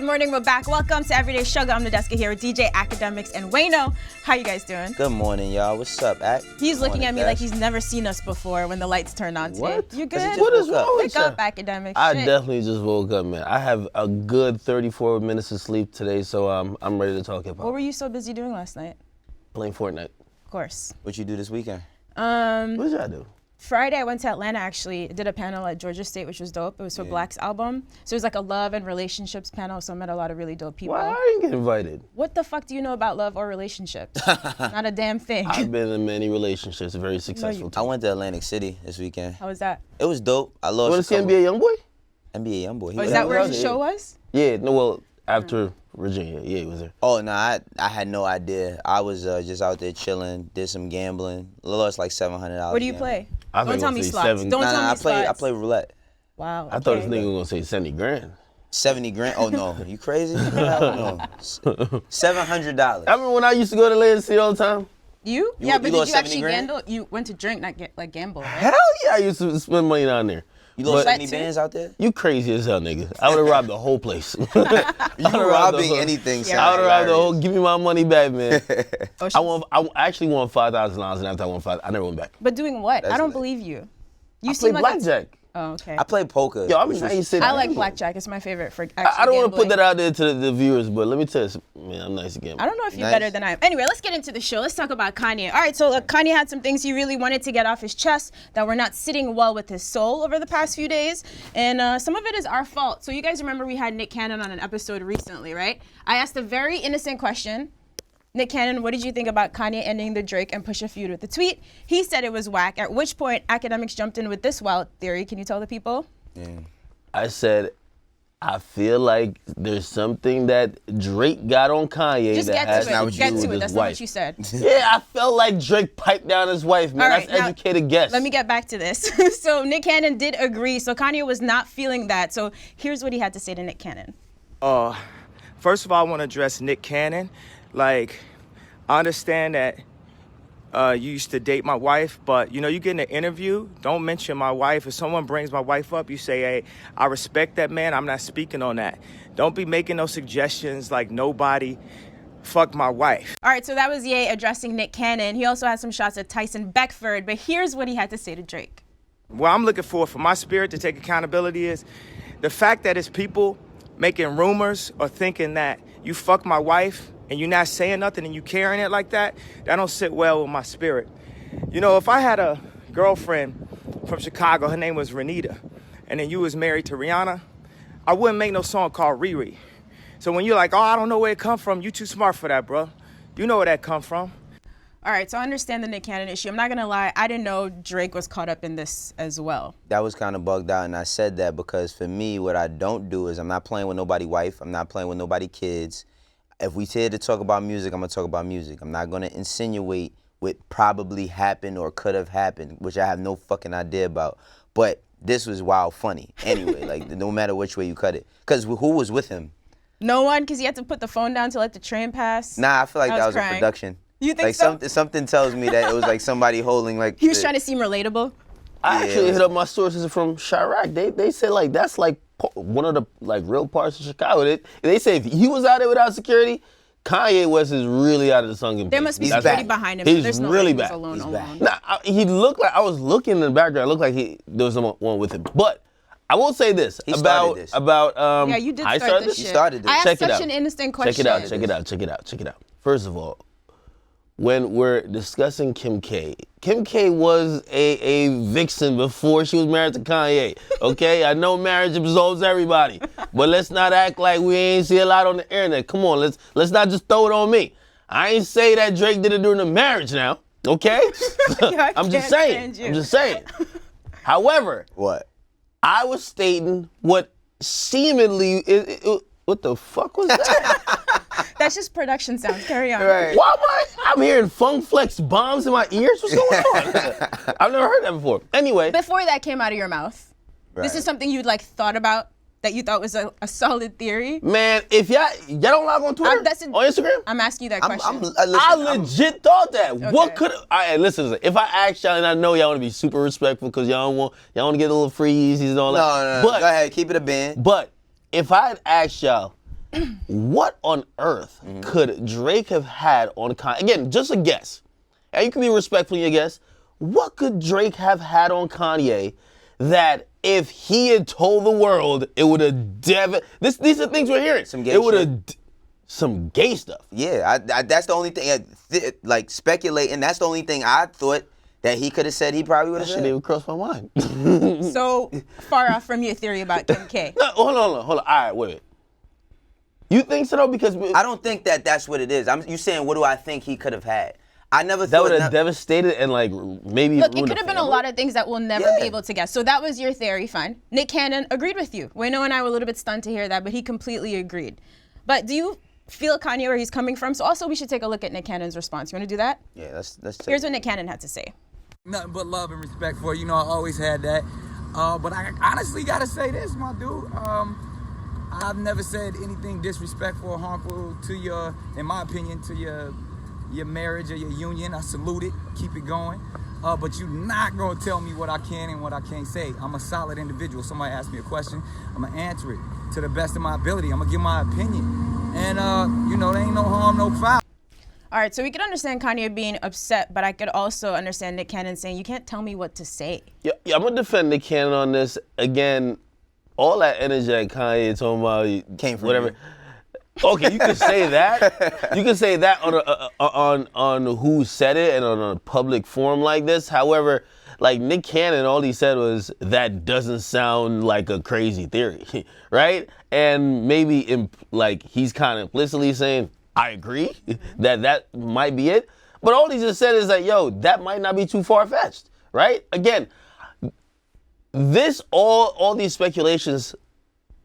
Good morning, we're back. Welcome to Everyday Sugar. I'm Nadeska here with DJ Academics and Wayno. How you guys doing? Good morning, y'all. What's up, Act? He's looking at me like he's never seen us before when the lights turned on today. What? You good? What is wrong with Wake up, Academics. I definitely just woke up, man. I have a good 34 minutes of sleep today, so I'm ready to talk hip-hop. What were you so busy doing last night? Playing Fortnite. Of course. What you do this weekend? What did y'all do? Friday, I went to Atlanta, actually. I did a panel at Georgia State, which was dope. It was for Black's album. So it was like a love and relationships panel, so I met a lot of really dope people. Why I didn't get invited? What the fuck do you know about love or relationships? Not a damn thing. I've been in many relationships, very successful. I went to Atlantic City this weekend. How was that? It was dope. I lost. You want to see NBA Youngboy? NBA Youngboy. Oh, is that where the show was? Yeah, no, well, after Virginia, yeah, he was there. Oh, no, I had no idea. I was just out there chilling, did some gambling. Lost like $700. What do you play? Don't tell me slots. Don't tell me slots. I play roulette. Wow. I thought this nigga was going to say 70 grand. 70 grand? Oh, no. You crazy? No. $700. I remember when I used to go to Atlantic City all the time. You? You Yeah, but did lost you actually 70 grand? gamble? You went to drink, not gamble, right? Hell yeah, I used to spend money down there. You lost But- 70 bands out there? You crazy as hell, nigga. I would have robbed the whole place. You robbing anything, Yeah. I would have robbed the whole. Give me my money back, man. Oh, I actually won $5,000, and after I won I never went back. But doing what? I That's don't lit. believe you. You I seem played like blackjack. Oh, okay. I played poker. Yo, I'm which trying was- to say I that. like blackjack. It's my favorite for actually I don't want to put gambling. that out there to the viewers, but let me tell you, man, I'm nice again. I don't know if you're Nice. better than I am. Anyway, let's get into the show. Let's talk about Kanye. All right, so Kanye had some things he really wanted to get off his chest that were not sitting well with his soul over the past few days. And some of it is our fault. So you guys remember we had Nick Cannon on an episode recently, right? I asked a very innocent question. Nick Cannon, what did you think about Kanye ending the Drake and Pusha feud with the tweet? He said it was whack, at which point Academics jumped in with this wild theory. Can you tell the people? Yeah. I said, I feel like there's something that Drake got on Kanye Just that get has to to it. do Get with to it. his That's not wife. what you said. Yeah, I felt like Drake piped down his wife, man. All right, That's now, educated guess. Let me get back to this. So Nick Cannon did agree. So Kanye was not feeling that. So here's what he had to say to Nick Cannon. First of all, I want to address Nick Cannon. Like, I understand that you used to date my wife, but, you get in an interview, don't mention my wife. If someone brings my wife up, you say, hey, I respect that man. I'm not speaking on that. Don't be making no suggestions like nobody fuck my wife. All right, so that was Ye addressing Nick Cannon. He also had some shots at Tyson Beckford, but here's what he had to say to Drake. What I'm looking for my spirit to take accountability is the fact that it's people making rumors or thinking that you fuck my wife and you're not saying nothing and you carrying it like that don't sit well with my spirit. If I had a girlfriend from Chicago, her name was Renita, and then you was married to Rihanna, I wouldn't make no song called Riri. So when you're like, oh, I don't know where it come from, you too smart for that, bro. You know where that come from. All right, so I understand the Nick Cannon issue. I'm not gonna lie, I didn't know Drake was caught up in this as well. That was kind of bugged out, and I said that because for me, what I don't do is I'm not playing with nobody's wife. I'm not playing with nobody's kids. If we here to talk about music, I'm going to talk about music. I'm not going to insinuate what probably happened or could have happened, which I have no fucking idea about. But this was wild funny anyway, like no matter which way you cut it. Because who was with him? No one, because he had to put the phone down to let the train pass. Nah, I feel like that was a crying. production. You think like so? Something tells me that it was like somebody holding like... He was trying to seem relatable. I Yeah, actually it was- hit up my sources from Chirac. They said like that's like one of the like real parts of Chicago. They say if he was out there without security, Kanye West is really out of the sunken There place. must be He's security back. behind him. He's There's no really way he was back. alone. He's back. Nah, he looked like I was looking in the background. It looked like there was someone with him. But I will say this He started this. about Yeah, you did I start started this He shit. started this. I asked Check it such out. an innocent question. Check it out. First of all, when we're discussing Kim K was a vixen before she was married to Kanye. Okay, I know marriage absolves everybody, but let's not act like we ain't see a lot on the internet. Come on, let's not just throw it on me. I ain't say that Drake did it during the marriage now. Okay, I'm just saying. However, What? I was stating what seemingly what the fuck was that? That's just production sounds. Carry on. Right. Why am I'm hearing funk flex bombs in my ears? What's going on? I've never heard that before. Anyway. Before that came out of your mouth, this Right. is something you'd like thought about that you thought was a solid theory. Man, if y'all don't log on Twitter, that's on Instagram, I'm asking you that question. I legit thought that. What Okay. could I listen? If I ask y'all, and I know y'all want to be super respectful because y'all want to get a little free Yeezys and all that. No. But Go ahead, keep it a band. But if I had asked y'all, what on earth could Drake have had on Kanye? Again, just a guess. And you can be respectful in your guess. What could Drake have had on Kanye that if he had told the world, it would have these are things we're hearing. Some gay it would shit. have some gay stuff. Yeah, that's the only thing. Like speculating, that's the only thing I thought that he could have said. He probably would That have shit said. even crossed my mind. So far off from your theory about Kim K. No, hold on. All right, wait. You think so though? Because I don't think that that's what it is. You saying what do I think he could have had? I never that thought would have devastated and like maybe Look, it ruined could the have been a family. lot of things that we'll never Yeah. be able to guess. So that was your theory, fine. Nick Cannon agreed with you. Wayno and I were a little bit stunned to hear that, but he completely agreed. But do you feel Kanye where he's coming from? So also we should take a look at Nick Cannon's response. You want to do that? Yeah, let's take Here's what Nick Cannon had to say. Nothing but love and respect for you. You know, I always had that. But I honestly gotta say this, my dude. I've never said anything disrespectful or harmful to your, in my opinion, to your marriage or your union. I salute it. Keep it going. But you're not gonna tell me what I can and what I can't say. I'm a solid individual. Somebody asks me a question, I'm gonna answer it to the best of my ability. I'm gonna give my opinion. And you know, there ain't no harm, no foul. All right, so we could understand Kanye being upset, but I could also understand Nick Cannon saying, you can't tell me what to say. Yeah, I'm gonna defend Nick Cannon on this. Again, all that energy that Kanye talking about Came from whatever. you. Okay, you can say that. You can say that on who said it and on a public forum like this. However, like Nick Cannon, all he said was that doesn't sound like a crazy theory, right? And maybe like he's kind of implicitly saying, I agree that might be it. But all he just said is like, yo, that might not be too far-fetched, right? Again, all these speculations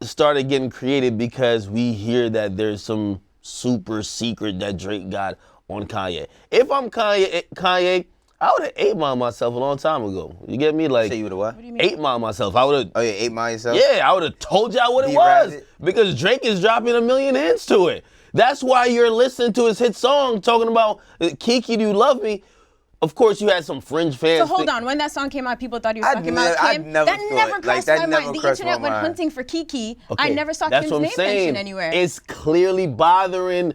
started getting created because we hear that there's some super secret that Drake got on Kanye. If I'm Kanye, I would have 8 Mile myself a long time ago. You get me? Like, Say you would have what? What do you mean? 8 Mile myself. I would have. Oh yeah, 8 Mile yourself. Yeah, I would have told y'all what it D-Rap was it. because Drake is dropping 1 million hits to it. That's why you're listening to his hit song talking about Kiki, do you love me? Of course, you had some fringe fans. So hold on, when that song came out, people thought he was I'd talking never- about I'd Kim. never That thought- never like, crossed that my never mind. The crossed my internet went mind. hunting for Kiki. I Okay, never saw that's Kim's what I'm name saying. mentioned anywhere. It's clearly bothering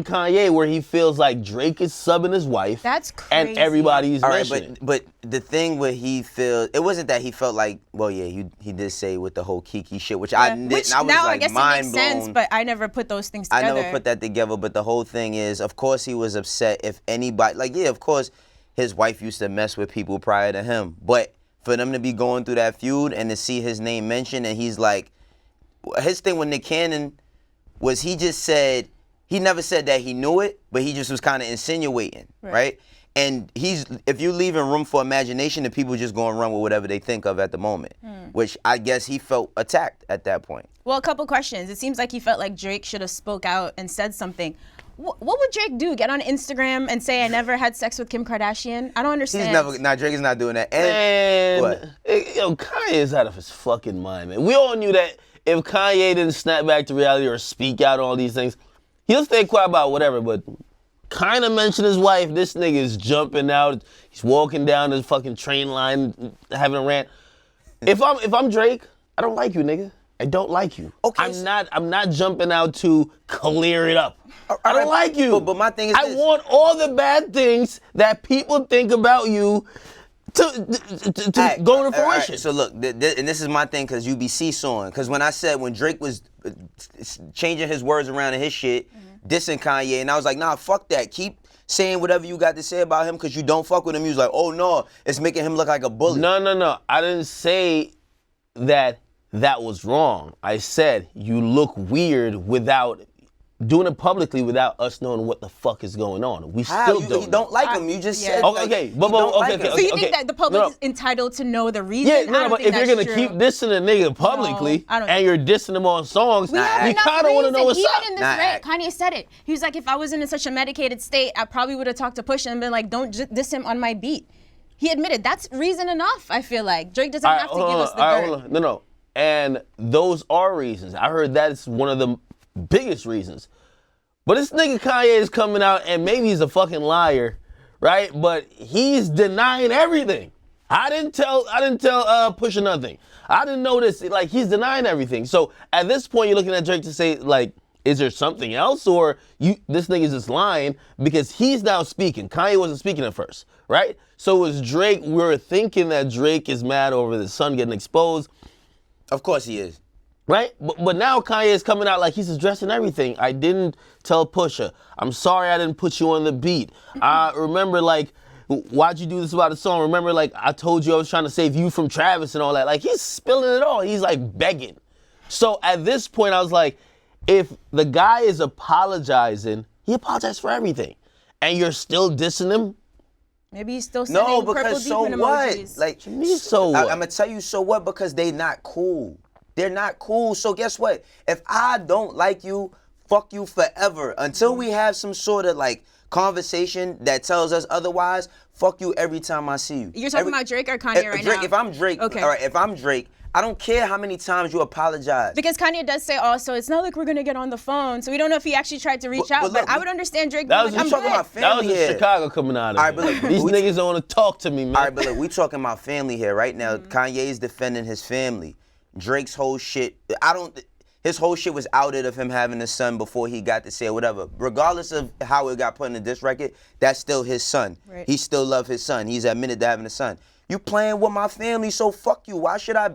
Kanye where he feels like Drake is subbing his wife. That's And crazy. everybody's All right, mentioning. but the thing where he feels, it wasn't that he felt like, well, yeah, he did say with the whole Kiki shit, which I didn't. Which I was now like I guess it mind makes blown. sense, but I never put those things I together. never put that together, but the whole thing is, of course, he was upset if anybody, like, yeah, of course, his wife used to mess with people prior to him, but for them to be going through that feud and to see his name mentioned, and he's like, his thing with Nick Cannon was he just said, he never said that he knew it, but he just was kind of insinuating, right? And if you're leaving room for imagination, the people just going to run with whatever they think of at the moment, which I guess he felt attacked at that point. Well, a couple questions. It seems like he felt like Drake should have spoke out and said something. What would Drake do? Get on Instagram and say I never had sex with Kim Kardashian? I don't understand. Drake is not doing that. And what? Yo, Kanye is out of his fucking mind, man. We all knew that if Kanye didn't snap back to reality or speak out on all these things, he'll stay quiet about whatever, but kind of mention his wife. This nigga is jumping out. He's walking down this fucking train line, having a rant. If I'm Drake, I don't like you, nigga. I don't like you. Okay, I'm not jumping out to clear it up. I don't like you. But my thing is I this. want all the bad things that people think about you to go into fruition. So look, and this is my thing, because you be seesawing. Because when Drake was changing his words around in his shit, dissing Kanye, and I was like, nah, fuck that. Keep saying whatever you got to say about him, because you don't fuck with him. He was like, oh no, it's making him look like a bully. No. I didn't say that was wrong. I said you look weird without doing it publicly without us knowing what the fuck is going on. We How? still You don't. don't like him. You just Yeah. said. Okay, like, but you don't like okay, him. So you okay. think that the public No. is entitled to know the reason? Yeah, I no, don't but think if you're that's gonna true. keep dissing a nigga publicly I don't and think- you're dissing him on songs, We have you enough kind of want to know what's reason. up. Even in this Nah, rant, Kanye said it. He was like, if I wasn't in such a medicated state, I probably would have talked to Pusha and been like, don't diss him on my beat. He admitted that's reason enough, I feel like. Drake doesn't have to give us the dirt. No. And those are reasons. I heard that's one of the biggest reasons. But this nigga Kanye is coming out, and maybe he's a fucking liar, right? But he's denying everything. I didn't tell Pusha nothing. I didn't know this. Like, he's denying everything. So at this point, you're looking at Drake to say, like, is there something else, or this nigga's just lying because he's now speaking. Kanye wasn't speaking at first, right? So it was Drake. We're thinking that Drake is mad over the son getting exposed. Of course he is. Right? But now Kanye is coming out like he's addressing everything. I didn't tell Pusha. I'm sorry I didn't put you on the beat. I remember, like, why'd you do this about the song? Remember, like, I told you I was trying to save you from Travis and all that. Like, he's spilling it all. He's, like, begging. So at this point, I was like, if the guy is apologizing, he apologized for everything. And you're still dissing him? Maybe he's still sending purple demon emojis. Like, so what? I'm gonna tell you so what, because they not cool. They're not cool. So guess what? If I don't like you, fuck you forever. Until we have some sort of like conversation that tells us otherwise, fuck you every time I see you. You're talking about Drake or Kanye right now? If I'm Drake, okay. All right, if I'm Drake, I don't care how many times you apologize. Because Kanye does say also, it's not like we're gonna get on the phone, so we don't know if he actually tried to reach out. look, but I would understand Drake. That was being like, talking about family That was in here. Chicago coming out of All right, it. but look, These niggas don't want to talk to me, man. All right, but look, we talking about family here right now. Kanye's defending his family. Drake's whole shit, his whole shit was outed of him having a son before he got to say whatever. Regardless of how it got put in this record, that's still his son. Right. He still love his son. He's admitted to having a son. You playing with my family, so fuck you. Why should I?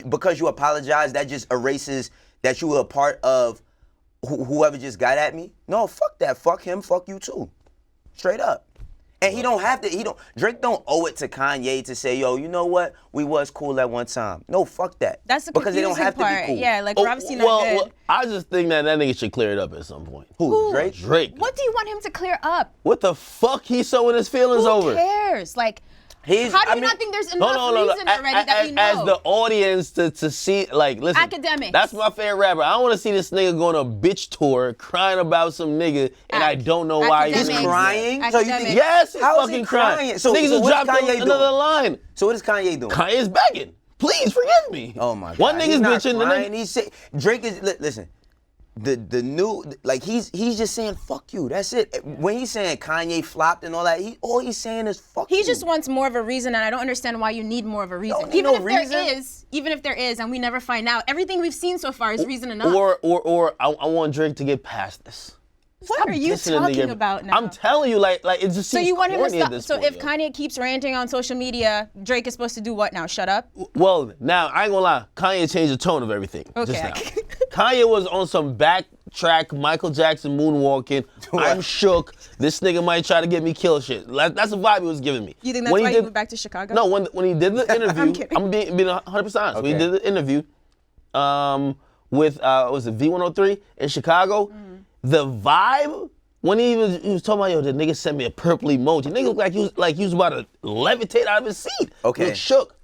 Because you apologize, that just erases that you were a part of whoever just got at me? No, fuck that. Fuck him, fuck you too. Straight up. And he don't have to, Drake don't owe it to Kanye to say, yo, you know what? We was cool at one time. No, fuck that. That's the because they don't have part. to be cool. Yeah, like we're obviously not good. Well, I just think that nigga should clear it up at some point. Who? Drake? Drake. What do you want him to clear up? What the fuck he's showing his feelings over? Who cares? Like, how do you not think there's enough reason already that we know? As the audience to see, like, listen. Academics. That's my favorite rapper. I don't want to see this nigga going on a bitch tour crying about some nigga and I don't know why he's Academics. crying. So you think? Yes, he's How is fucking he crying. crying? So niggas will what's drop Kanye another doing? line. So what is Kanye doing? Kanye's begging. Please forgive me. Oh my God. One nigga's He's not bitching. crying. He's say, Drake is listen. The new, like, he's just saying fuck you. That's it. When he's saying Kanye flopped and all that, all he's saying is fuck you. He just wants more of a reason, and I don't understand why you need more of a reason. Don't need no reason. Even if there is, and we never find out, everything we've seen so far is reason enough. Or I want Drake to get past this. What are you dissing a talking nigga. about now? I'm telling you, like it just So seems you want him to corny at stop? this So point, if yo. Kanye keeps ranting on social media, Drake is supposed to do what now? Shut up? Well, now I ain't gonna lie, Kanye changed the tone of everything just Okay. now. Kanye was on some backtrack Michael Jackson moonwalking. I'm shook. This nigga might try to get me killed shit. That's the vibe he was giving me. You think that's why he moved back to Chicago? No, when he did the interview, I'm kidding. I'm being 100% honest. Okay. When he did the interview with was it V103 in Chicago, the vibe. When he was talking about, yo, the nigga sent me a purple emoji. Nigga looked like he was about to levitate out of his seat. Okay. He was shook.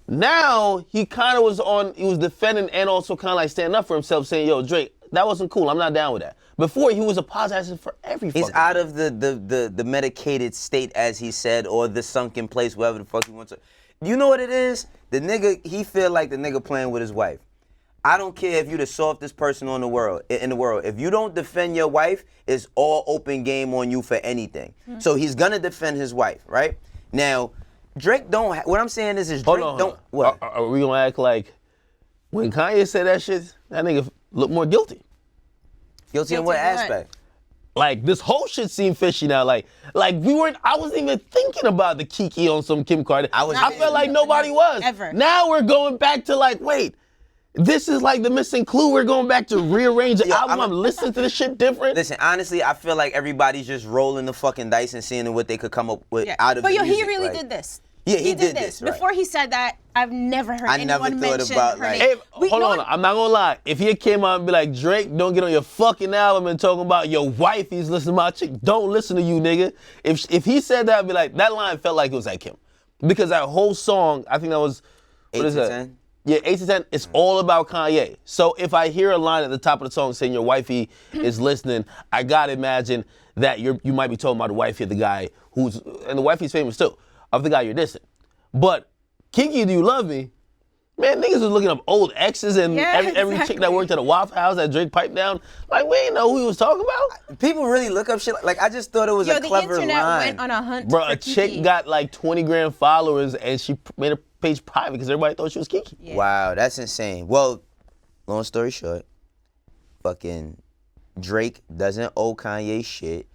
Now, he kind of he was defending and also kind of like standing up for himself, saying, yo, Drake, that wasn't cool. I'm not down with that. Before, he was apologizing for every He's fucking out of the medicated state, as he said, or the sunken place, wherever the fuck he wants to. You know what it is? The nigga, he feel like the nigga playing with his wife. I don't care if you the softest person in the world. If you don't defend your wife, it's all open game on you for anything. So he's gonna defend his wife, right? Now, Drake don't. What I'm saying is Drake don't. What? Are we gonna act like when Kanye said that shit, that nigga looked more guilty? Guilty in what aspect? Like, this whole shit seemed fishy now. Like I wasn't even thinking about the Kiki on some Kim Kardashian. I felt like nobody was. Ever. Now we're going back to like, wait, this is like the missing clue. We're going back to rearrange the album. I'm listening to this shit different. Listen, honestly, I feel like everybody's just rolling the fucking dice and seeing what they could come up with out of but the yo, music. he really like, did this. Yeah, he did this. Right. Before he said that, I've never heard I never anyone thought mention about, her like- name. Hold on, I'm not gonna lie. If he came out and be like, Drake, don't get on your fucking album and talking about your wife, he's listening to my chick, don't listen to you, nigga. If he said that, I'd be like, that line felt like it was like him. Because that whole song, I think that was, what 8 is to that? 10? Yeah, 8 to 10, it's all about Kanye. So if I hear a line at the top of the song saying your wifey is listening, I gotta imagine that you might be talking about the wifey of the guy and the wifey's famous too, of the guy you're dissing. But Kiki, do you love me? Man, niggas was looking up old exes and every chick that worked at a Waffle House that Drake piped down. Like, we ain't know who he was talking about. People really look up shit. Like, I just thought it was a clever the internet line. went on a hunt Bro, for a chick Kiki. got like 20 grand followers and she made a page private because everybody thought she was Kiki. Yeah. Wow, that's insane. Well, long story short, fucking Drake doesn't owe Kanye shit.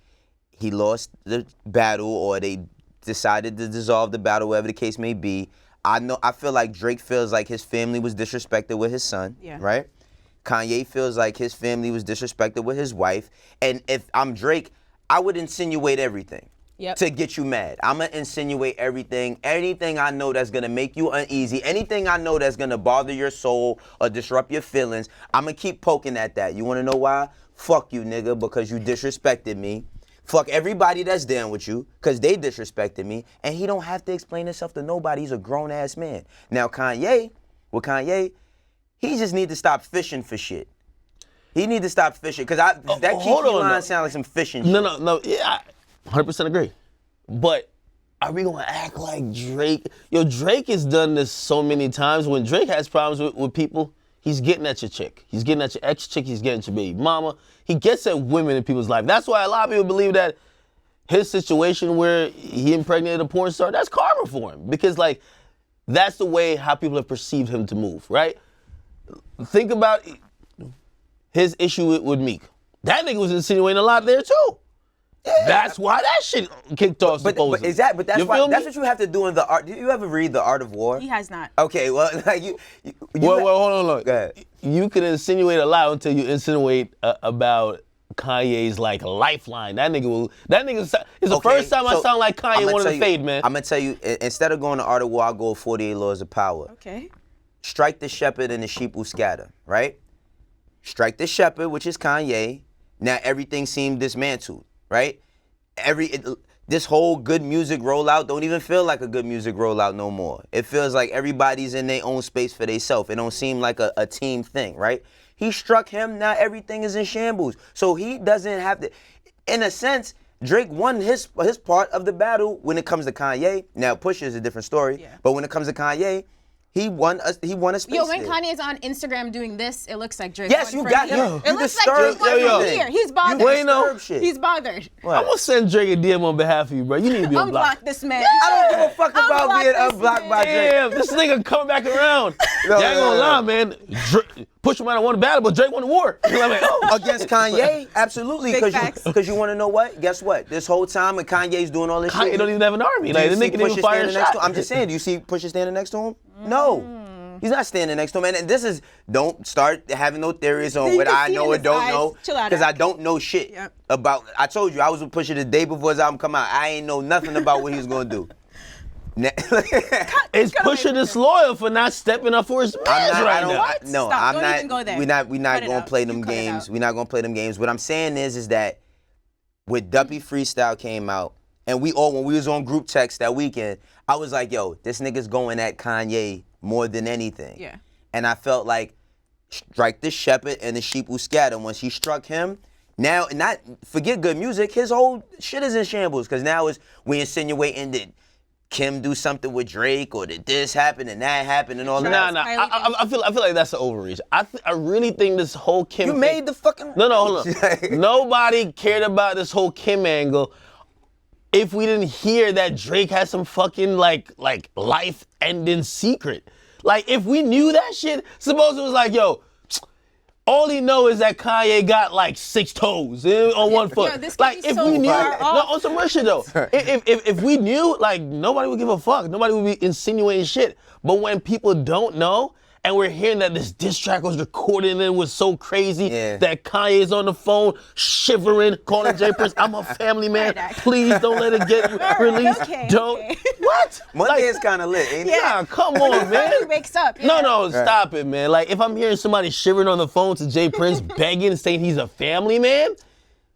He lost the battle, or they decided to dissolve the battle, whatever the case may be. I feel like Drake feels like his family was disrespected with his son, right? Kanye feels like his family was disrespected with his wife. And if I'm Drake, I would insinuate everything to get you mad. I'm going to insinuate everything. Anything I know that's going to make you uneasy, anything I know that's going to bother your soul or disrupt your feelings, I'm going to keep poking at that. You want to know why? Fuck you, nigga, because you disrespected me. Fuck everybody that's down with you, because they disrespected me. And he don't have to explain himself to nobody. He's a grown-ass man. Now, Kanye, he just need to stop fishing for shit. He need to stop fishing, because that Kiki line sound like some fishing shit. No, yeah, I 100% agree. But are we gonna act like Drake? Yo, Drake has done this so many times. When Drake has problems with people, he's getting at your chick. He's getting at your ex-chick. He's getting at your baby mama. He gets at women in people's life. That's why a lot of people believe that his situation where he impregnated a porn star, that's karma for him. Because, like, that's the way how people have perceived him to move, right? Think about his issue with Meek. That nigga was insinuating a lot there, too. Yeah. That's why that shit kicked off, supposedly. But that's what you have to do in the art. Did you ever read The Art of War? He has not. Okay, well, like well, hold on, look. Go ahead. You can insinuate a lot until you insinuate about Kanye's like lifeline. That nigga it's the first time I sound like Kanye wanted to fade, man. I'm gonna tell you, instead of going to Art of War, I'll go 48 Laws of Power. Okay. Strike the shepherd and the sheep will scatter, right? Strike the shepherd, which is Kanye. Now everything seemed dismantled, right? This whole good music rollout don't even feel like a good music rollout no more. It feels like everybody's in their own space for themselves. It don't seem like a team thing, right? He struck him, now everything is in shambles. So he doesn't have to, in a sense, Drake won his part of the battle when it comes to Kanye. Now Pusha is a different story, but when it comes to Kanye, he won a space. Yo, when Kanye's on Instagram doing this, it looks like Drake. Yes, you got him. It looks like Drake wasn't here. He's bothered. He's bothered. I'm gonna send Drake a DM on behalf of you, bro. You need to be unblocked. Unblock this man. I don't give a fuck about being unblocked by Drake. Damn, this nigga coming back around. Y'all ain't gonna lie, man. Pusha might have won the battle, but Drake won the war. Against Kanye, absolutely. Because you want to know what? Guess what? This whole time when Kanye's doing all this shit, Kanye don't even have an army. Like the nigga didn't even fire a shot. I'm just saying. Do you see Pusha standing next to him? No. He's not standing next to him. And this is, don't start having no theories on what I know or don't know. Because I don't know shit about, I told you, I was with Pusha the day before his album come out. I ain't know nothing about what he was going to do. Is Pusha disloyal for not stepping up for his mans right now? No, Stop. I'm Don't not. even go there. We're not going to play them games. We're not going to play them games. What I'm saying is that when Duppy Freestyle came out, and when we was on group text that weekend, I was like, yo, this nigga's going at Kanye more than anything. Yeah. And I felt like strike the shepherd and the sheep will scatter. Once he struck him, now, not forget good music, his whole shit is in shambles. Because now we insinuating that Kim do something with Drake, or did this happen and that happened and all that. Nah. I feel like that's an overreach. I really think this whole Kim. You made the fucking. No, hold on. Nobody cared about this whole Kim angle if we didn't hear that Drake had some fucking like life-ending secret. Like if we knew that shit, suppose it was like, yo, all he know is that Kanye got like 6 toes on one foot. Yeah, this like if so we knew, on some real shit though. If we knew, like nobody would give a fuck. Nobody would be insinuating shit. But when people don't know, and we're hearing that this diss track was recorded and it was so crazy that Kanye is on the phone shivering, calling Jay Prince, I'm a family man. Please don't let it get released. Don't. What? Monday is kind of lit, ain't it? Yeah, come on, man. He wakes up. No, stop it, man. Like if I'm hearing somebody shivering on the phone to Jay Prince begging and saying he's a family man.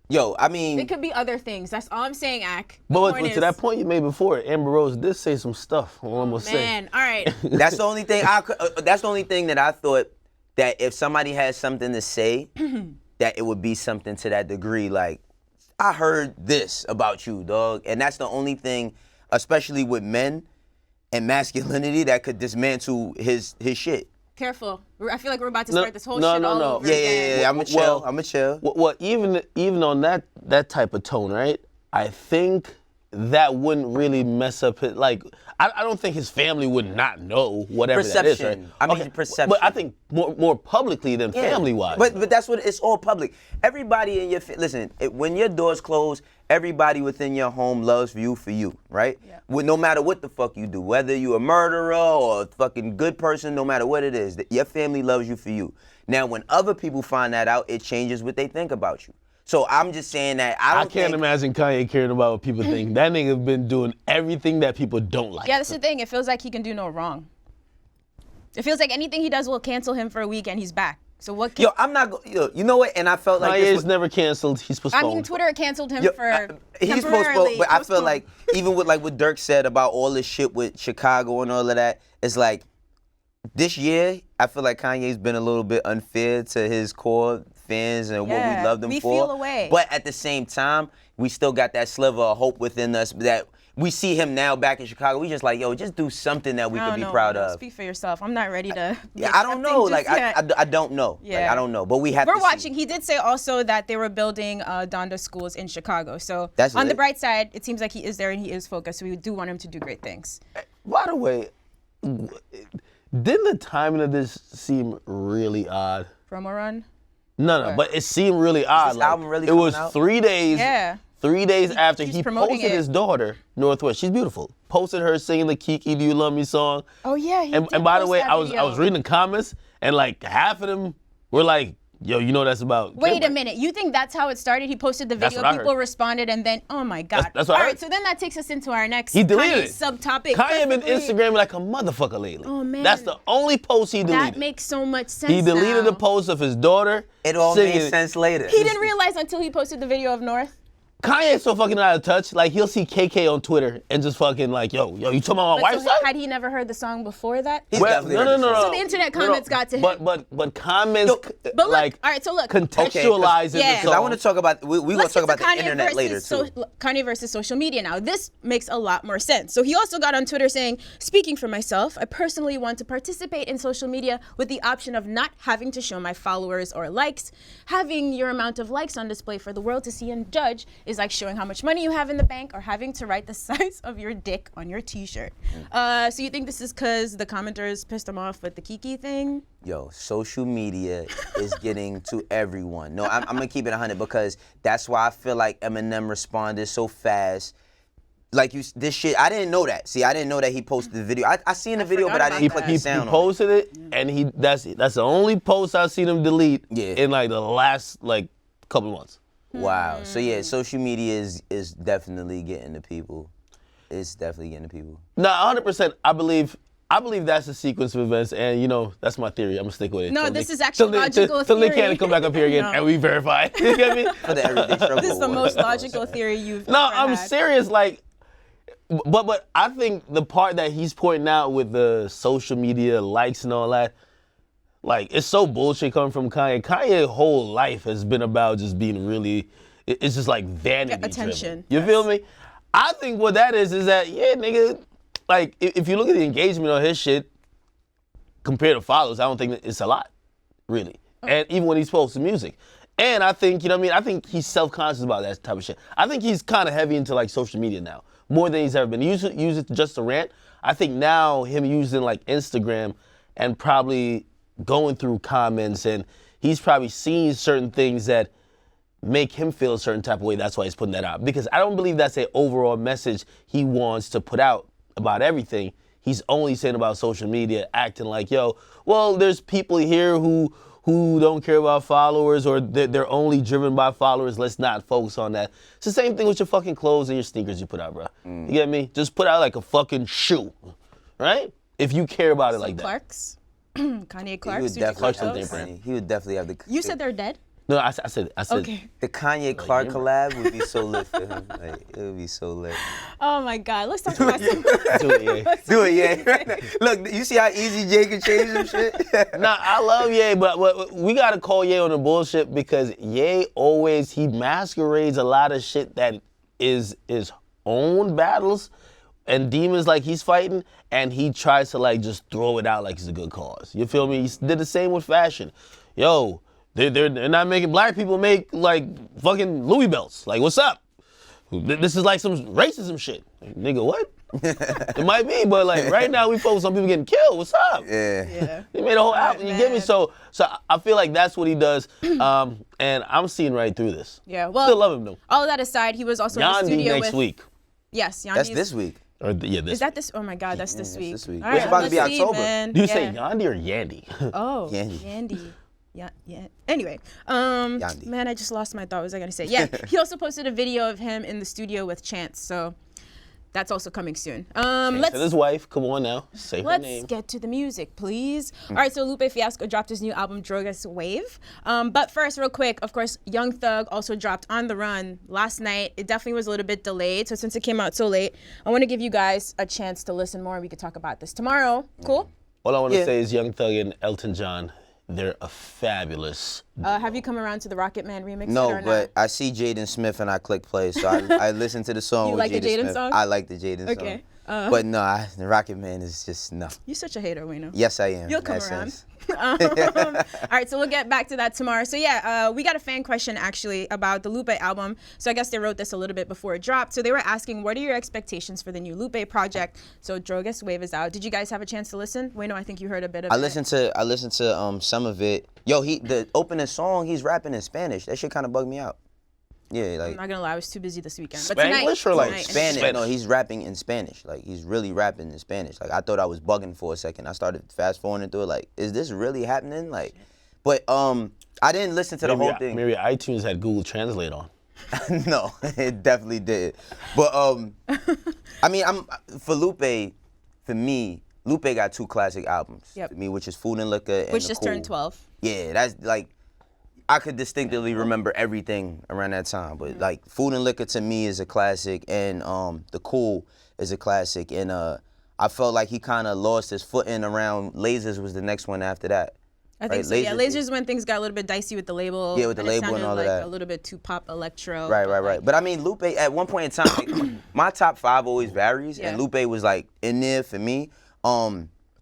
Yo, I mean, it could be other things. That's all I'm saying, Ak. But to that point you made before, Amber Rose did say some stuff. All I'm gonna say. Man, all right. That's the only thing that's the only thing that I thought that if somebody had something to say, that it would be something to that degree. Like, I heard this about you, dog, and that's the only thing, especially with men and masculinity, that could dismantle his shit. Careful. I feel like we're about to start this whole shit all over again. Yeah. I'm a chill. Well, even on that type of tone, right? I think that wouldn't really mess up his, like, I don't think his family would not know whatever that is, right? Perception. I mean, perception. But I think more publicly than family-wise. But that's what, it's all public. Everybody in your, listen, when your doors close, everybody within your home loves you for you, right? Yeah. No matter what the fuck you do, whether you a murderer or a fucking good person, no matter what it is, your family loves you for you. Now, when other people find that out, it changes what they think about you. So I'm just saying that I can't imagine Kanye caring about what people think. That nigga been doing everything that people don't like. Yeah, that's the thing. It feels like he can do no wrong. It feels like anything he does will cancel him for a week and he's back. So what? Yo, I'm not. You know what? And I felt like Kanye's never canceled. He's postponed. I mean, Twitter canceled him for he's postponed. But I feel like even with like what Dirk said about all this shit with Chicago and all of that, it's like this year I feel like Kanye's been a little bit unfair to his core fans and what we love them for. We feel away. But at the same time, we still got that sliver of hope within us that we see him now back in Chicago. We just like, yo, just do something that we can be proud of. Speak for yourself. I'm not ready to. Yeah, I don't know. Like, I don't know. Yeah. Like, I don't know. But we're watching. He did say also that they were building Donda schools in Chicago. So that's on the bright side, it seems like he is there and he is focused. So we do want him to do great things. By the way, didn't the timing of this seem really odd? Promo run? No, but it seemed really odd. This album really it was out? 3 days. Yeah. 3 days after he posted his daughter, Northwest. She's beautiful. Posted her singing the Kiki Do You Love Me song. Oh yeah. And by the way, I was reading the comments and like half of them were like, yo, you know that's about. Wait a minute. You think that's how it started? He posted the video, people responded, and then, oh my God. That's what I heard. All right, so then that takes us into our next he deleted subtopic. Kanye been Instagram like a motherfucker lately. Oh man. That's the only post he deleted. That makes so much sense. He deleted the post of his daughter. It all made sense later. He didn't realize until he posted the video of North. Kanye's so fucking out of touch. Like, he'll see KK on Twitter and just fucking like, yo, you talking about my wife's son? Had he never heard the song before that? No. So the internet comments got to him. But comments, but look, like, all right, so look. contextualizes the song. I want to talk about, we're going to talk about the internet later, too. Kanye versus social media now. This makes a lot more sense. So he also got on Twitter saying, speaking for myself, I personally want to participate in social media with the option of not having to show my followers or likes. Having your amount of likes on display for the world to see and judge is like showing how much money you have in the bank or having to write the size of your dick on your t-shirt. So you think this is because the commenters pissed him off with the Kiki thing? Yo, social media is getting to everyone. No, I'm gonna keep it 100 because that's why I feel like Eminem responded so fast. Like this shit, I didn't know that. See, I didn't know that he posted the video. I seen the video, but I didn't click the sound on it. He posted it, and that's the only post I've seen him delete in like the last like couple of months. Wow. So yeah, social media is definitely getting to people. It's definitely getting to people. No, 100%. I believe that's a sequence of events, and you know that's my theory. I'm gonna stick with it. No, this is actually logical theory. So they can't come back up here again and we verify. You get me? For the everyday struggle. This is the most logical theory you've ever I'm had. serious. Like, but I think the part that he's pointing out with the social media likes and all that. Like, it's so bullshit coming from Kanye. Kanye's whole life has been about just being really, it's just like vanity attention. Driven. You feel me? I think what that is that, yeah, nigga, like, if you look at the engagement on his shit, compared to followers, I don't think it's a lot, really. And even when he's posting music. And I think, you know what I mean? I think he's self-conscious about that type of shit. I think he's kind of heavy into, like, social media now, more than he's ever been. He used to use it just to rant. I think now him using, like, Instagram and probably going through comments, and he's probably seen certain things that make him feel a certain type of way. That's why he's putting that out. Because I don't believe that's an overall message he wants to put out about everything. He's only saying about social media, acting like, yo, well, there's people here who don't care about followers, or they're only driven by followers. Let's not focus on that. It's the same thing with your fucking clothes and your sneakers you put out, bro. You get me? Just put out like a fucking shoe, right? If you care about it like that. Clarks? Kanye Clarks? He would definitely have the. You said they're dead? No, I said. Okay. The Kanye Clark collab would be so lit for him. Like, it would be so lit. Oh my God, let's talk about some. Do it, yeah. Do it, yeah. Look, you see how easy Jay can change some shit? Nah, I love Ye, but we gotta call Ye on the bullshit because Ye always, he masquerades a lot of shit that is his own battles and demons like he's fighting, and he tries to like just throw it out like it's a good cause. You feel me? He did the same with fashion. Yo, they're not making black people make like fucking Louis belts. Like, what's up? This is like some racism shit. Like, nigga, what? It might be, but like right now we focus on people getting killed. What's up? Yeah. He made a whole album. You get me? man. So I feel like that's what he does. And I'm seeing right through this. Yeah, well, Still love him though. all of that aside, he was also in the Yandi studio next with. week. Yes, Yandi's. That's this week. Or yeah, this. Is that this? Oh my God, that's this that's week. this week. All It's about to let's be see, October. Do man. you Yeah. say Yandi or Yandy? Oh, Yandy. Yandy. Yeah. Anyway, Yandy. man, I just lost my thought. What was I gonna say? Yeah, he also posted a video of him in the studio with Chance, so that's also coming soon. Tell his wife, come on now, say her Let's name. get to the music, please. All right, so Lupe Fiasco dropped his new album, Drogas Wave. But first, real quick, of course, Young Thug also dropped On the Run last night. It definitely was a little bit delayed, so since it came out so late, I want to give you guys a chance to listen more. We could talk about this tomorrow. Cool? All I want to Yeah. say is Young Thug and Elton John, they're a fabulous. Have you come around to the Rocket Man remix? No, yet or but I see Jaden Smith and I click play, so I listened to the song You with like the Jaden Jaden Smith. song? I like the Jaden Okay. song. But no, the Rocket Man is just no. You're such a hater, Wayno. Yes, I am. You'll in come that around. sense. All right, so we'll get back to that tomorrow. So yeah, we got a fan question actually about the Lupe album. So I guess they wrote this a little bit before it dropped. So they were asking, what are your expectations for the new Lupe project? So Drogas Wave is out. Did you guys have a chance to listen? Wayno, I think you heard a bit of it. I listened to some of it. Yo, the opening song, he's rapping in Spanish. That shit kind of bugged me out. Yeah, like I'm not gonna lie, I was too busy this weekend. But Spanglish or like tonight- Spanish. No, he's rapping in Spanish. Like he's really rapping in Spanish. Like I thought I was bugging for a second. I started fast forwarding through it. Like, is this really happening? Like, but I didn't listen to the whole thing. Maybe iTunes had Google Translate on. No, it definitely did. But I mean, for Lupe, for me, Lupe got 2 classic albums. Yep. For me, which is Food and Liquor and Which The just Cool. turned 12. Yeah, that's like, I could distinctly remember everything around that time. But like, Food and Liquor to me is a classic, and The Cool is a classic. And I felt like he kind of lost his footing around Lasers was the next one after that. I think Right, so. Yeah, Lasers- Lasers when things got a little bit dicey with the label. Yeah, with the it label and sounded all of like that. A little bit too pop electro. Right. But I mean, Lupe, at one point in time, like, my top 5 always varies, and Yeah. Lupe was like in there for me.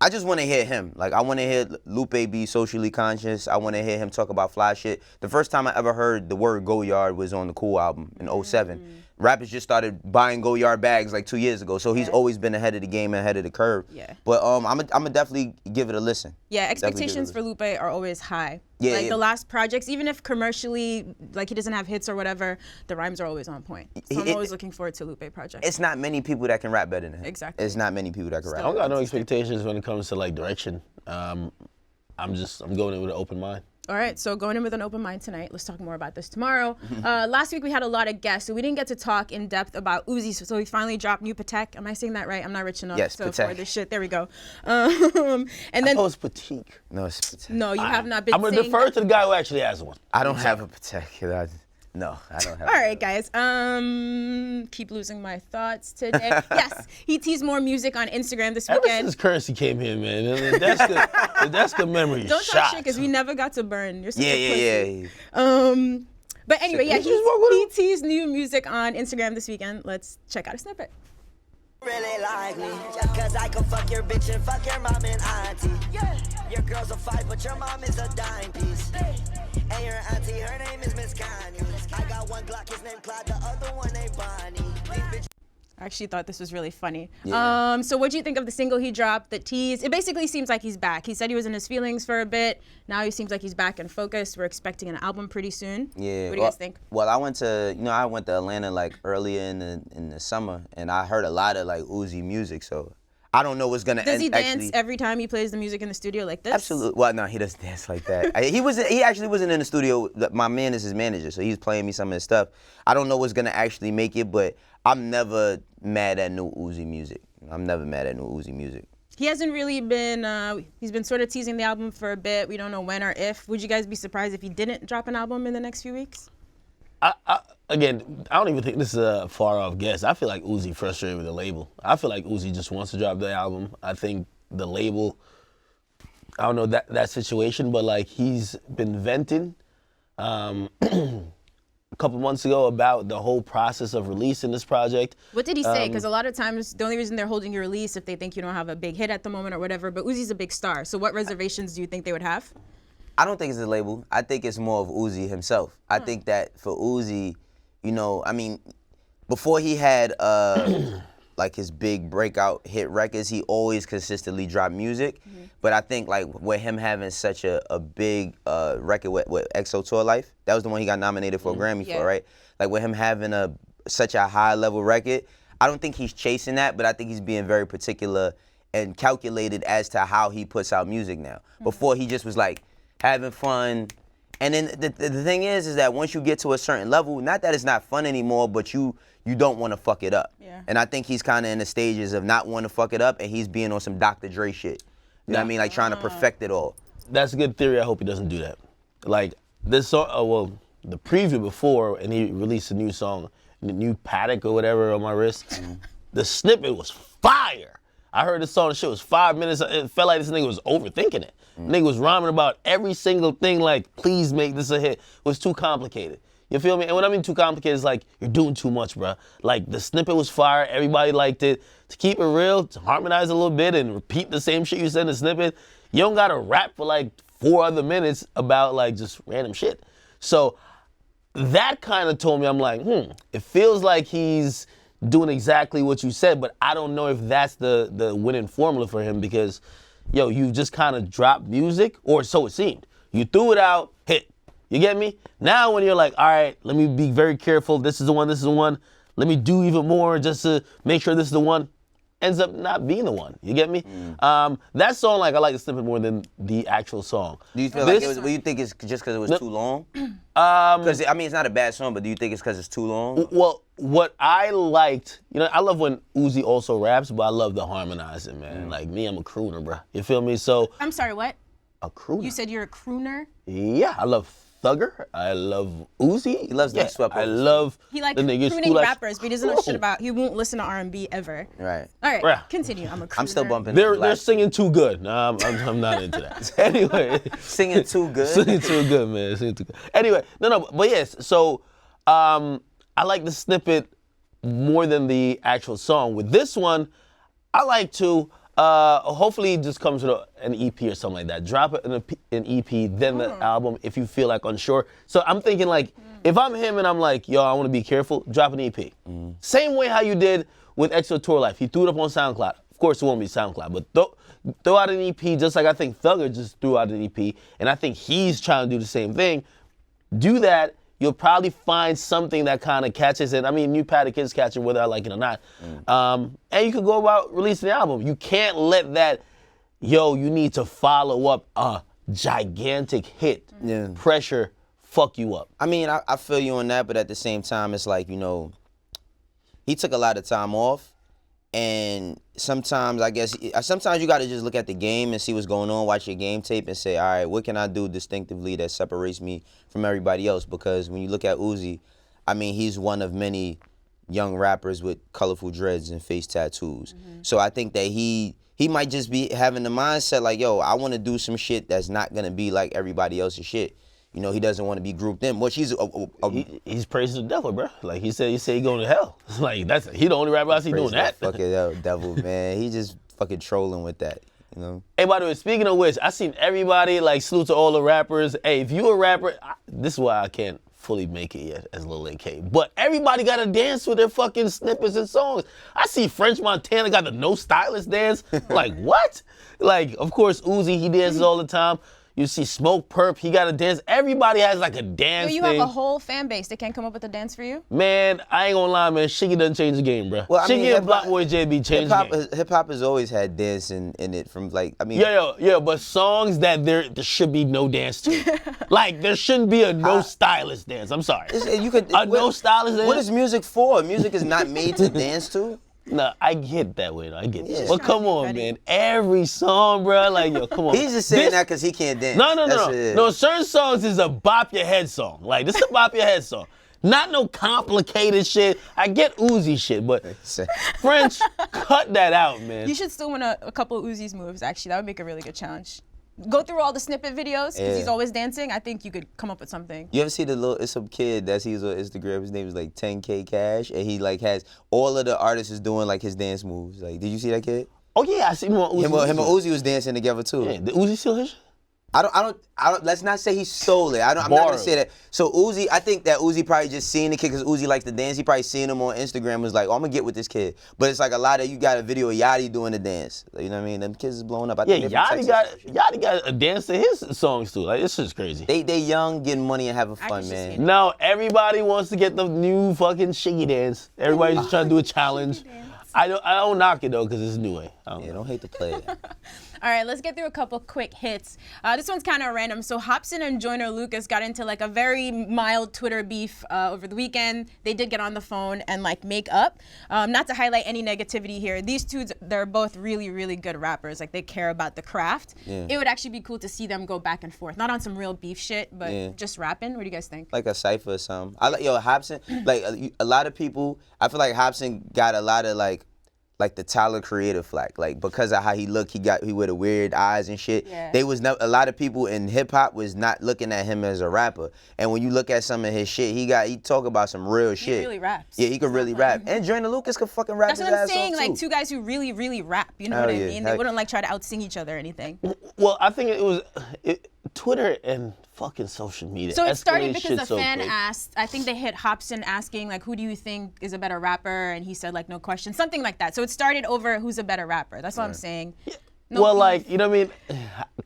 I just want to hear him. Like, I want to hear Lupe be socially conscious. I want to hear him talk about fly shit. The first time I ever heard the word Go Yard was on the Cool album in 07. Rappers just started buying Go Yard bags like 2 years ago, so he's always been ahead of the game and ahead of the curve. Yeah. But I'ma definitely give it a listen. Yeah, Definitely give it a expectations for listen. Lupe are always high. Yeah, like yeah. the last projects, even if commercially, like he doesn't have hits or whatever, the rhymes are always on point. So I'm It- always looking forward to Lupe projects. It's not many people that can rap better than him. Exactly. It's not many people that can I rap. don't got no Consistent. expectations when it comes to like direction. I'm going in with an open mind. All right, so going in with an open mind tonight. Let's talk more about this tomorrow. Last week we had a lot of guests, so we didn't get to talk in depth about Ozzy. So he finally dropped new Patek. Am I saying that right? I'm not rich enough Yes, to Patek. afford this shit. There we go. And then Oh, it's Patek. No, it's no, you have not been. I'm gonna saying defer that. to the guy who actually has one. I don't have a Patek. No, I don't have. All right, guys. Keep losing my thoughts today. Yes, he teased more music on Instagram this Ever weekend. since Currency came here, man, the desk of memory is Don't shot. talk shit because we never got to burn. You're such a pussy. Yeah. But anyway, yeah, Did you smoke with he him? teased new music on Instagram this weekend. Let's check out a snippet. Really like me, just cause I can fuck your bitch and fuck your mom and auntie. Your girl's a 5, but your mom is a dime piece. And your auntie, her name is Miss Kanye. I got one Glock, his name Clyde, the other one ain't Bonnie. These bitches I actually thought this was really funny. Yeah. So what do you think of the single he dropped, the tease? It basically seems like he's back. He said he was in his feelings for a bit. Now he seems like he's back in focus. We're expecting an album pretty soon. Yeah. What do you guys think? Well, I went to Atlanta like earlier in the summer, and I heard a lot of like Ozzy music. So I don't know what's gonna. Does he dance actually, every time he plays the music in the studio like this? Absolutely. Well, no, he doesn't dance like that. He actually wasn't in the studio. My man is his manager, so he's playing me some of his stuff. I don't know what's gonna actually make it, but I'm never mad at new Ozzy music. I'm never mad at new Ozzy music. He hasn't really been, he's been sort of teasing the album for a bit. We don't know when or if. Would you guys be surprised if he didn't drop an album in the next few weeks? Again, I don't even think this is a far off guess. I feel like Ozzy frustrated with the label. I feel like Ozzy just wants to drop the album. I think the label, I don't know that situation, but like he's been venting a couple months ago about the whole process of releasing this project. What did he say? Because a lot of times the only reason they're holding your release if they think you don't have a big hit at the moment or whatever, but Uzi's a big star. So what reservations do you think they would have? I don't think it's the label. I think it's more of Ozzy himself. I think that for Ozzy, you know, I mean, before he had like his big breakout hit records, he always consistently dropped music. But I think like with him having such a big record with EXO Tour Life, that was the one he got nominated for a Grammy for, right? Like with him having such a high level record, I don't think he's chasing that, but I think he's being very particular and calculated as to how he puts out music now. Before he just was like having fun. And then the thing is that once you get to a certain level, not that it's not fun anymore, but you don't want to fuck it up. Yeah. And I think he's kind of in the stages of not wanting to fuck it up, and he's being on some Dr. Dre shit. You know what I mean? Like trying to perfect it all. That's a good theory. I hope he doesn't do that. Like this song, well, the preview before, and he released a new song, the new Paddock or whatever on my wrist. The snippet was fire. I heard the song, the shit was 5 minutes. It felt like this nigga was overthinking it. Nigga was rhyming about every single thing like, please make this a hit. It was too complicated. You feel me? And what I mean too complicated is like, you're doing too much, bro. Like the snippet was fire, everybody liked it. To keep it real, to harmonize a little bit and repeat the same shit you said in the snippet, you don't gotta rap for like 4 other minutes about like just random shit. So that kind of told me, I'm like, it feels like he's doing exactly what you said, but I don't know if that's the winning formula for him because, yo, you just kind of dropped music, or so it seemed. You threw it out, hit. You get me? Now when you're like, all right, let me be very careful. This is the one, this is the one. Let me do even more just to make sure this is the one. Ends up not being the one. You get me? That song, like, I like the snippet more than the actual song. Do you feel like it was, do you think it's just because it was too long? Because, I mean, it's not a bad song, but do you think it's because it's too long? Well, what I liked, you know, I love when Ozzy also raps, but I love the harmonizing, man. Like, me, I'm a crooner, bro. You feel me? So. I'm sorry, what? A crooner. You said you're a crooner? Yeah, I love Thugger. I love Ozzy. He loves the swept. I love he like the niggas crooning who rappers, but he doesn't know shit about. He won't listen to R&B ever. Right. All right. Yeah. Continue. I'm a crooner. I'm still bumping. They're singing too good. Nah, I'm not into that. Anyway, singing too good. Singing too good, man. Singing too good. Anyway, no, but yes. So I like the snippet more than the actual song. With this one, I like to. Hopefully it just comes with an EP or something like that. Drop it an EP, then the album if you feel like unsure. So I'm thinking like, if I'm him and I'm like, yo, I want to be careful, drop an EP. Same way how you did with EXO Tour Life. He threw it up on SoundCloud. Of course it won't be SoundCloud, but throw out an EP just like I think Thugger just threw out an EP. And I think he's trying to do the same thing. Do that. You'll probably find something that kind of catches it. I mean, new Paddock is catching whether I like it or not. And you could go about releasing the album. You can't let that, yo, you need to follow up a gigantic hit. Pressure fuck you up. I mean, I feel you on that, but at the same time, it's like, you know, he took a lot of time off. And sometimes, I guess, sometimes you got to just look at the game and see what's going on, watch your game tape and say, all right, what can I do distinctively that separates me from everybody else? Because when you look at Ozzy, I mean, he's one of many young rappers with colorful dreads and face tattoos. So I think that he might just be having the mindset like, yo, I want to do some shit that's not going to be like everybody else's shit. You know, he doesn't want to be grouped in. Which he's praising the devil, bro. Like he said he going to hell. Like he the only rapper I see doing that. Fucking devil, man. He just fucking trolling with that. You know. Hey, by the way, speaking of which, I seen everybody like salute to all the rappers. Hey, if you a rapper, this is why I can't fully make it yet as Lil AK. But everybody got to dance with their fucking snippets and songs. I see French Montana got the no stylist dance. Like what? Like of course Ozzy, he dances all the time. You see Smoke Perp, he got a dance. Everybody has like a dance you thing. have a whole fan base. They can't come up with a dance for you? Man, I ain't gonna lie, man. Shiggy doesn't change the game, bro. Well, Shiggy and Block Boy JB changed the game. Hip-hop has always had dancing in it from like, I mean. Yeah, but songs that there should be no dance to. Like, there shouldn't be a no stylist dance. I'm sorry. No stylist dance? What is music for? Music is not made to dance to? No, I get that way. I get that. But come on, man. Every song, bro. Like, yo, come on. He's just saying that because he can't dance. No. No, certain songs is a bop your head song. Like, this is a bop your head song. Not no complicated shit. I get Uzi shit, but French, cut that out, man. You should still win a couple of Uzi's moves, actually. That would make a really good challenge. Go through all the snippet videos, because he's always dancing. I think you could come up with something. You ever see it's some kid that he's on Instagram, his name is like 10K Cash, and he like has all of the artists is doing like his dance moves. Like, did you see that kid? Oh yeah, I seen him on Uzi. Him and Uzi was dancing together too. Yeah, the Uzi still his? I don't. Let's not say he stole it. I'm not gonna say that. So Uzi, I think that Uzi probably just seen the kid because Uzi likes to dance. He probably seen him on Instagram. Was like, oh, I'm gonna get with this kid. But it's like a lot of you got a video of Yachty doing the dance. Like, you know what I mean? Them kids is blowing up. I think Yachty got a dance to his songs too. Like, this shit's crazy. They young, getting money and having fun, man. No, everybody wants to get the new fucking shaky dance. Everybody's just trying to do a challenge. I don't knock it though because it's a new way. Don't hate to play it. All right, let's get through a couple quick hits. This one's kind of random. So Hopsin and Joyner Lucas got into like a very mild Twitter beef over the weekend. They did get on the phone and like make up. Not to highlight any negativity here. These two, they're both really, really good rappers. Like they care about the craft. Yeah. It would actually be cool to see them go back and forth. Not on some real beef shit, but just rapping. What do you guys think? Like a cypher or something. I like Hopsin. Like a lot of people, I feel like Hopsin got a lot of like the Tyler Creator flack, like because of how he looked, he wear the weird eyes and shit. Yeah. A lot of people in hip hop was not looking at him as a rapper. And when you look at some of his shit, he talk about some real shit. He really raps. Yeah, he could really rap. And Joyner Lucas could fucking rap his ass off too. That's what I'm saying, like two guys who really, really rap. You know what I mean? They wouldn't like try to out-sing each other or anything. Well, I think it was Twitter and fucking social media. So it started because a fan asked, I think they hit Hopsin asking like, who do you think is a better rapper? And he said like, no question, something like that. So it started over who's a better rapper. That's what I'm saying. No well, like, you know what I mean?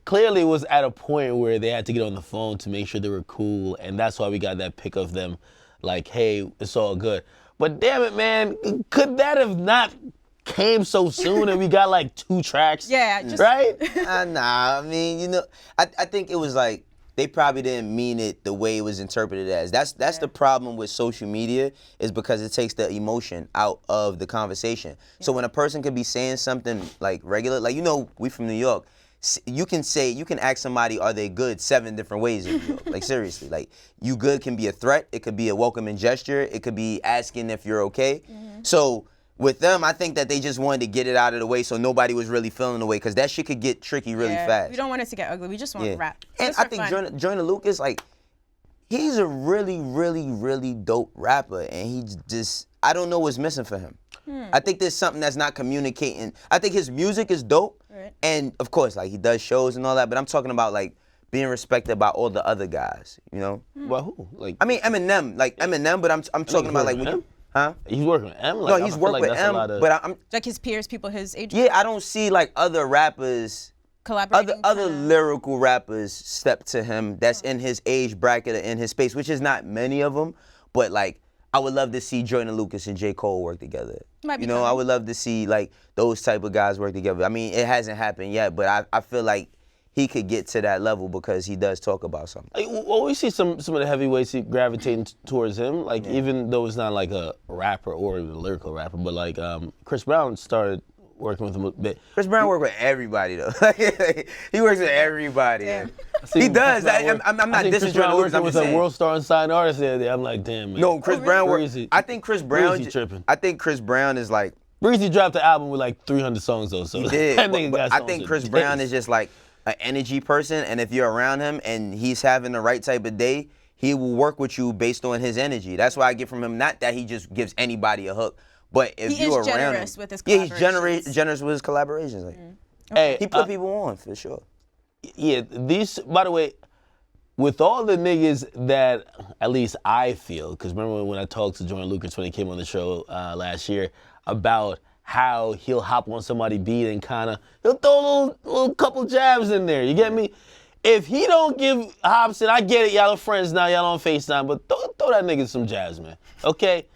Clearly it was at a point where they had to get on the phone to make sure they were cool. And that's why we got that pic of them like, hey, it's all good. But damn it, man, could that have not came so soon and we got like 2 tracks? Yeah, right? Nah, I mean, you know, I think it was like, they probably didn't mean it the way it was interpreted as. That's the problem with social media, is because it takes the emotion out of the conversation. Yeah. So when a person could be saying something like regular, like, you know, we from New York, you can ask somebody, are they good, 7 different ways in New York. Like seriously, like you good can be a threat, it could be a welcoming gesture, it could be asking if you're okay. So with them, I think that they just wanted to get it out of the way so nobody was really feeling the way, because that shit could get tricky really fast. We don't want it to get ugly. We just want to rap. And I think Joyner Lucas, like, he's a really, really, really dope rapper, and he just, I don't know what's missing for him. I think there's something that's not communicating. I think his music is dope, and of course, like, he does shows and all that, but I'm talking about, like, being respected by all the other guys, you know? Well, who? Like, I mean, Eminem, but I'm talking about, like, when you... Huh? He's working with M? Like, no, he's working with M, but I'm... Like his peers, people his age? Yeah, I don't see, like, other rappers... Collaborating? Other lyrical rappers step to him that's in his age bracket or in his space, which is not many of them, but, like, I would love to see Joyner Lucas and J.O.O.D work together. You know, I would love to see, like, those type of guys work together. I mean, it hasn't happened yet, but I feel like he could get to that level because he does talk about something. Well, we see some of the heavyweights gravitating towards him, like even though it's not like a rapper or even a lyrical rapper, but like Chris Brown started working with him a bit. Chris Brown works with everybody though. He works with everybody. Yeah. He does. I'm not dissing Joyner Lucas. I'm with just a world star and signed artist the other day. I'm like, damn man. No, Chris Brown works. I think Chris Brown. Breezy tripping. I think Chris Brown is like. Breezy dropped the album with like 300 songs though. So he did. But I think Chris Brown is just like an energy person, and if you're around him and he's having the right type of day, he will work with you based on his energy. That's why I get from him, not that he just gives anybody a hook, but if you're around him. He is generous with his collaborations. Yeah, he's generous with his collaborations. Like, hey, he put people on, for sure. Yeah, these, by the way, with all the niggas that, at least I feel, because remember when I talked to Joyner Lucas when he came on the show last year about how he'll hop on somebody's beat and he'll throw a little couple jabs in there, you get me? If he don't give Hopsin, I get it, y'all are friends now, y'all on FaceTime, but throw that nigga some jabs, man, okay?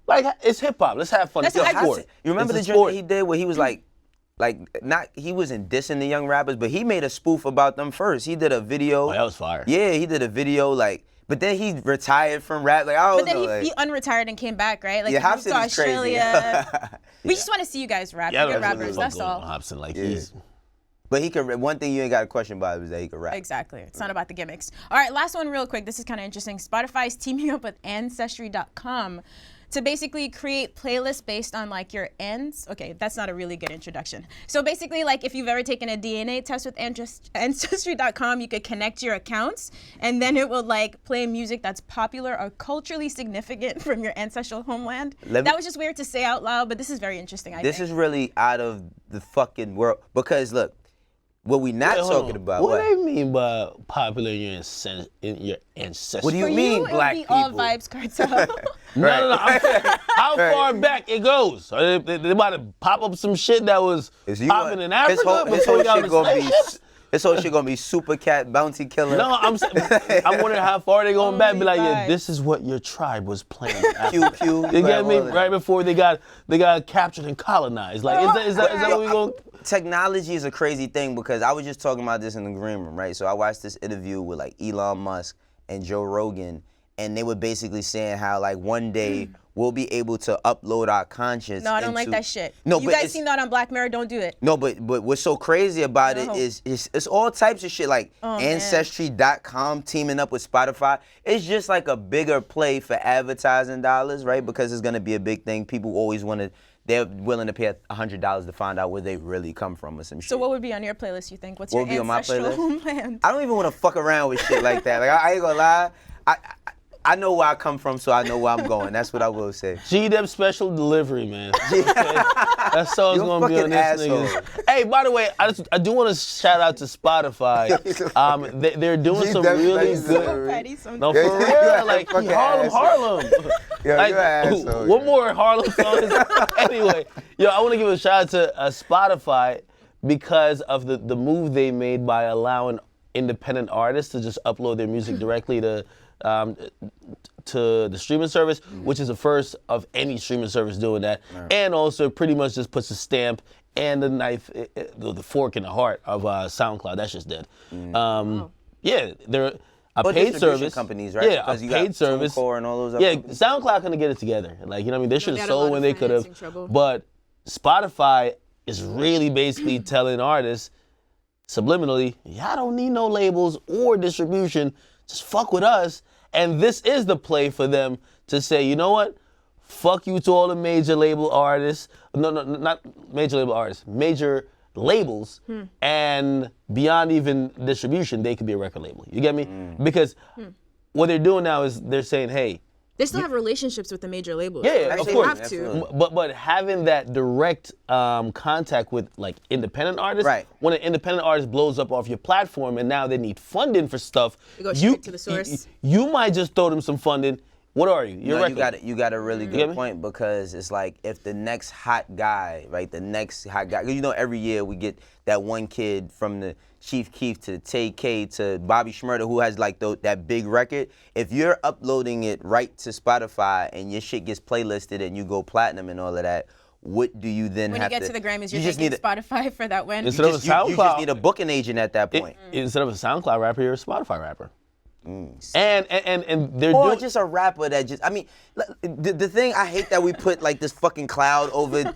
Like, it's hip hop, let's have fun. It's a sport. You remember the joint he did where he was like, he wasn't dissing the young rappers, but he made a spoof about them first. He did a video. Oh, that was fire. Yeah, he did a video, like, but then he retired from rap. Like, I don't know. But then he unretired and came back, right? Like, yeah, he moved to Hopsin is Australia. crazy. We just want to see you guys rap. You're good rappers, that's all. Hopsin, like, he's... But he could. One thing you ain't got a question about is that he could rap. Exactly. It's not about the gimmicks. All right, last one real quick. This is kind of interesting. Spotify is teaming up with Ancestry.com to basically create playlists based on like your ends. Okay, that's not a really good introduction. So basically, like if you've ever taken a DNA test with Ancestry.com, you could connect your accounts and then it will like play music that's popular or culturally significant from your ancestral homeland. That was just weird to say out loud, but this is very interesting, I think. This is really out of the fucking world because look, What we not Hold talking on. about? What do they mean by popular in your ancestry? What do you For mean, you, black it would be people? all vibes cartel. No. I'm saying, how far back it goes? Are they about to pop up some shit that was popping in Africa? His whole before shit gonna be. spaceships? This whole shit gonna be super cat bounty killer. No, I'm wondering how far they going back. Be like, yeah, God. this is what your tribe was playing. Q. You get me? Right before they got captured and colonized. Like, is that what we going? Technology is a crazy thing because I was just talking about this in the green room, right? So I watched this interview with like Elon Musk and Joe Rogan, and they were basically saying how like one day we'll be able to upload our conscience. No, I don't like that shit. No, you but guys seen that on Black Mirror? Don't do it. No, but what's so crazy about it No. is it's all types of shit like Ancestry.com teaming up with Spotify. It's just like a bigger play for advertising dollars, right? Because it's gonna be a big thing. People always they're willing to pay $100 to find out where they really come from or some shit. So what would be on your playlist, you think? What's What your would be on my ancestral playlist? homeland? I don't even want to fuck around with shit like that. Like I ain't gonna lie. I know where I come from, so I know where I'm going. That's what I will say. G.O.D special delivery, man. That song's You a gonna be on fucking this asshole. nigga. Hey, by the way, I do want to shout out to Spotify. They're doing some G.O.D really special good. delivery. Petty sometimes. No, for Yeah, you real, a like fucking Harlem, asshole. Harlem. Yo, Like, you an asshole. what more Harlem songs? Anyway, I want to give a shout out to Spotify because of the move they made by allowing independent artists to just upload their music directly to the streaming service, which is the first of any streaming service doing that, and also pretty much just puts a stamp and the knife, the fork in the heart of SoundCloud. That's just dead. Yeah, they're a paid distribution service. companies, right? Yeah, Because a you paid got service. TuneCore and all those Yeah, other companies. SoundCloud couldn't get it together. Like, you know what I mean? They should they have had a lot sold of when they could have. financing trouble. But Spotify is really basically telling artists subliminally, y'all don't need no labels or distribution. Just fuck with us. And this is the play for them to say, you know what? Fuck you to all the major label artists. No, not major label artists. Major labels. And beyond even distribution, they could be a record label. You get me? Because what they're doing now is they're saying, hey, They still have relationships with the major labels. Yeah, Like, of they course. have to. Absolutely. But having that direct contact with like independent artists, Right. when an independent artist blows up off your platform and now they need funding for stuff, You go straight to the source. You might just throw them some funding. What are you? You're No, a you record. got a really get good me? point because it's like if the next hot guy, right? The next hot guy. You know, every year we get that one kid from the Chief Keef to Tay K to Bobby Shmurda who has like that big record. If you're uploading it right to Spotify and your shit gets playlisted and you go platinum and all of that, what do you then When have you get to? to the Grammys, you're just thanking need Spotify for that win. Instead of a you SoundCloud, just need a booking agent at that point. instead of a SoundCloud rapper, you're a Spotify rapper. And they're Or doing just a rapper that just, I mean, the thing, I hate that we put like this fucking cloud over,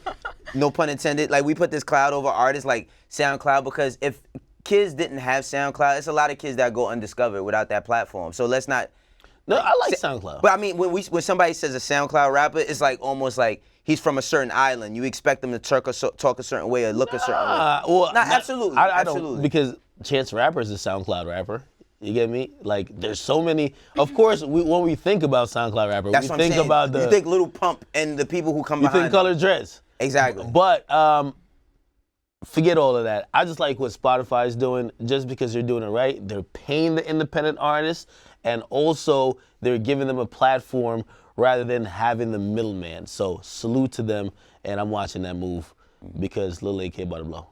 no pun intended, like we put this cloud over artists like SoundCloud because if kids didn't have SoundCloud, it's a lot of kids that go undiscovered without that platform. So let's not. No, I like SoundCloud. But I mean, when somebody says a SoundCloud rapper, it's like almost like he's from a certain island. You expect them to talk a certain way or look a certain way. Well, Absolutely, I absolutely. don't, because Chance the Rapper is a SoundCloud rapper. You get me? Like, there's so many. Of course, when we think about SoundCloud rapper, That's we what think I'm saying. about You think Little Pump and the people who come you behind think Color Dress. Exactly. But forget all of that. I just like what Spotify is doing. Just because they're doing it right, they're paying the independent artists, and also they're giving them a platform rather than having the middleman. So salute to them, and I'm watching that move because Lil AK about to blow.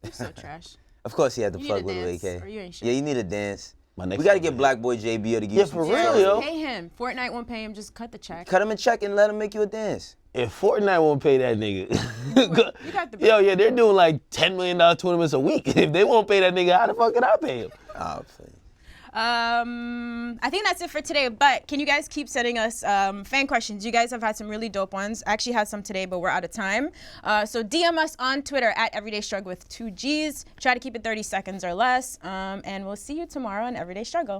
You're so trash. Of course he had to You plug need a Little dance, AK. or you ain't shit. Yeah, you need a dance. My next We got to song get right Black Boy JB to give Yeah, you some for real, shit. yo. Pay him. Fortnite won't pay him. Just cut the check. Cut him a check and let him make you a dance. If Fortnite won't pay that nigga, You got the yo, yeah, they're doing like $10 million tournaments a week. If they won't pay that nigga, how the fuck can I pay him? Oh, please. I think that's it for today, but can you guys keep sending us fan questions? You guys have had some really dope ones. I actually had some today, but we're out of time. So DM us on Twitter at Everyday Struggle with 2 Gs. Try to keep it 30 seconds or less, and we'll see you tomorrow on Everyday Struggle.